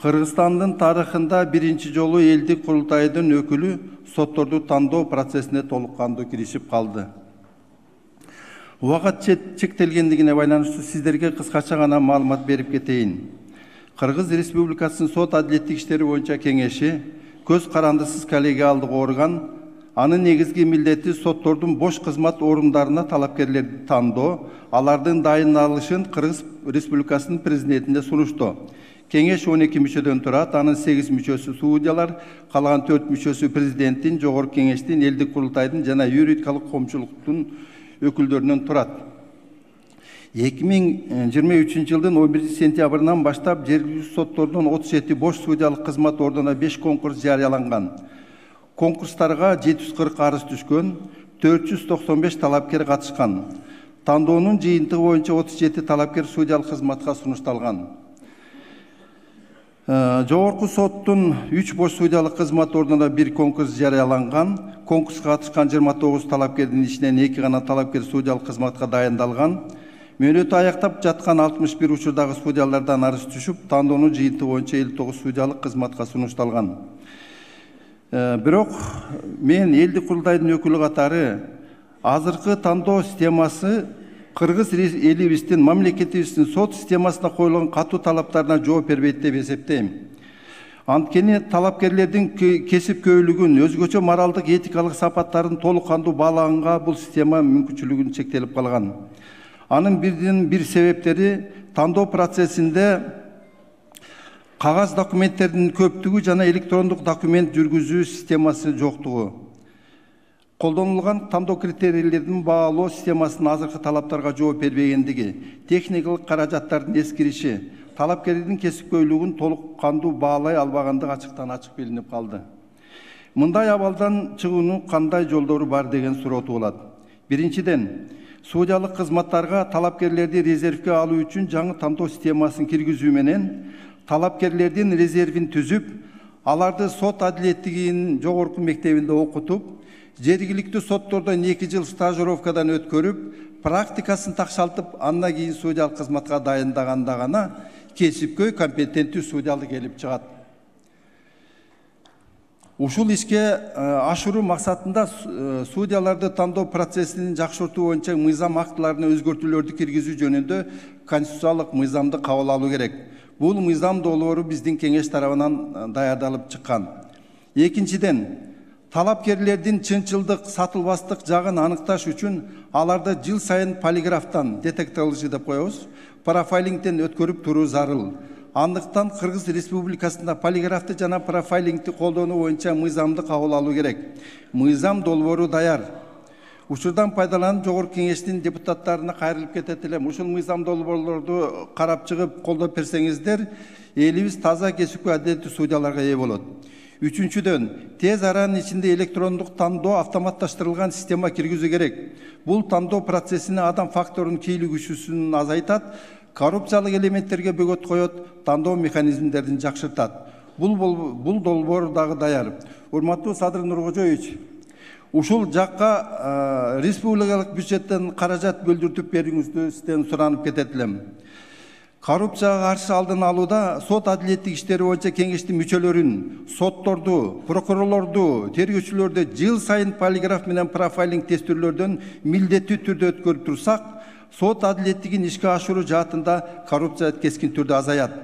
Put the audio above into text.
Кыргызстандын тарыхында биринчи жолу элдик курултайдын өкүлү сотторду тандоо процессине толук кандуу киришип калды. Убакыт чектелгендигине байланыштуу сиздерге кыскача гана маалымат берип кетейин. Кыргыз Республикасынын сот адилеттик иштери боюнча кеңеши көз карандысыз коллегиалдык орган, анын негизги милдети соттордун бош кызмат орундарына талапкерлерди тандоо, алардын дайындалышын Кыргыз Республикасынын президентине сунушту. Кеңеш 12 мүчөдөн турат, анын 8 мүчөсү судьялар, калган 4 мүчөсү президенттин, жогорку кеңештин, элдик курултайдын жана юридикалык коомчулуктун өкүлдөрүнөн турат. 2023 жылдын 11 сентябрынан баштап жергиликтүү соттордун 37 бош судьялык кызмат ордуна 5 конкурс жарыяланган. Конкурстарга 740 арыз түшкөн, 495 талапкер катышкан. Тандоонун жыйынтыгы боюнча 37 талапкер судьялык кызматка сунушталган. Жогорку соттун 3 бош судьялык кызмат ордуна 1 конкурс жарыяланган. Конкурска катышкан 29 талапкердин ичинен 2 гана талапкер судьялык кызматка дайындалган. Мөөнөтү аяктап жаткан 61 учурдагы судьялардан арыз түшүп, тандоонун жыйынтыгы боюнча 59 судьялык кызматка сунушталган. Бирок мен элдик курултайдын өкүлү катары азыркы тандоо системасы Кыргыз элибиздин, мамлекетибиздин сот системасына коюлган катуу талаптарына жооп бербейт деп эсептейм. Анткени талапкерлердин кесипкөйлүгүн, өзгөчө моралдык, этикалык сапаттарын толук кандуу баалаганга бул система мүмкүнчүлүгүн чектелип калган. Анын бир себептери тандоо процессинде кагаз документтердин көптүгү жана электрондук документ жүргүзүү системасы жоктугу. Колдонулган тандоо критерийлерин баалоо системасынын азыркы талаптарга жооп бербегендиги, техникалык каражаттардын эскириши, талапкердин кесипкөйлүгүн толук кандуу баалай албагандыгы ачыктан ачык билинип калды. Мындай абалдан чыгуунун кандай жолдору бар деген суроо туулат. Биринчиден, судьялык кызматтарга талапкерлерди резервге алуу үчүн жаңы тандоо системасын киргизүү менен талапкерлердин резервин түзүп, аларды сот адилеттигинин жогорку мектебинде окутуп, жергиликтүү соттордон 2 жыл стажировкадан өткөрүп, практикасын такшалтып, андан кийин судьялык кызматка дайындаганда гана кесипкөй компетенттүү судьялы келип чыгат. Ушул ишке ашыруу максатында судьяларды тандоо процессин жакшыртуу боюнча мыйзам актыларына өзгөртүүлөрдү киргизүү жөнүндө конституциялык мыйзамды кабыл алуу керек. Бул мыйзам долбоору биздин кеңеш тарабынан даярдалып чыккан. Экинчиден, талапкерлердин чынчылдык, сатылбастык жагын аныкташ үчүн аларды жыл сайын полиграфтан, детектологи деп коебуз, профайлингден өткөрүп туруу зарыл. Андыктан Кыргыз Республикасында полиграфты жана профайлингди колдонуу боюнча мыйзамды кабыл алуу керек. Мыйзам долбоору даяр. Учурдан пайдаланып жогорку кеңештин депутаттарына кайрылып кетет элем. Ушул мыйзам долбоорлорду карап чыгып колдоп берсеңиздер, элибиз таза кесипкөй адилеттүү судьяларга ээ болот. Үчүнчүдөн, тез аранын ичинде электрондук тандоо автоматташтырылган система киргизүү керек. Бул тандоо процессине адам факторунун кийлигишүүсүн азайтат, коррупциялык элементтерге бөгөт коет, тандоо механизмдерин жакшыртат. Бул долбоор дагы даяр. Урматтуу Садыр Нуркожоевич, ушул жакка республикалык бюджеттен каражат бөлдүртүп берүүңүздү сизден суранып кетет элем. Коррупцияга каршы алдын алууда сот адилеттик иштери боюнча кеңештин мүчөлөрүн, сотторду, прокурорлорду, тергөөчүлөрдү жыл сайын полиграф менен профайлинг тестөөлөрдөн милдеттүү түрдө өткөрүп турсак, сот адилеттигин ишке ашыруу жаатында коррупция кескин түрдө азаят.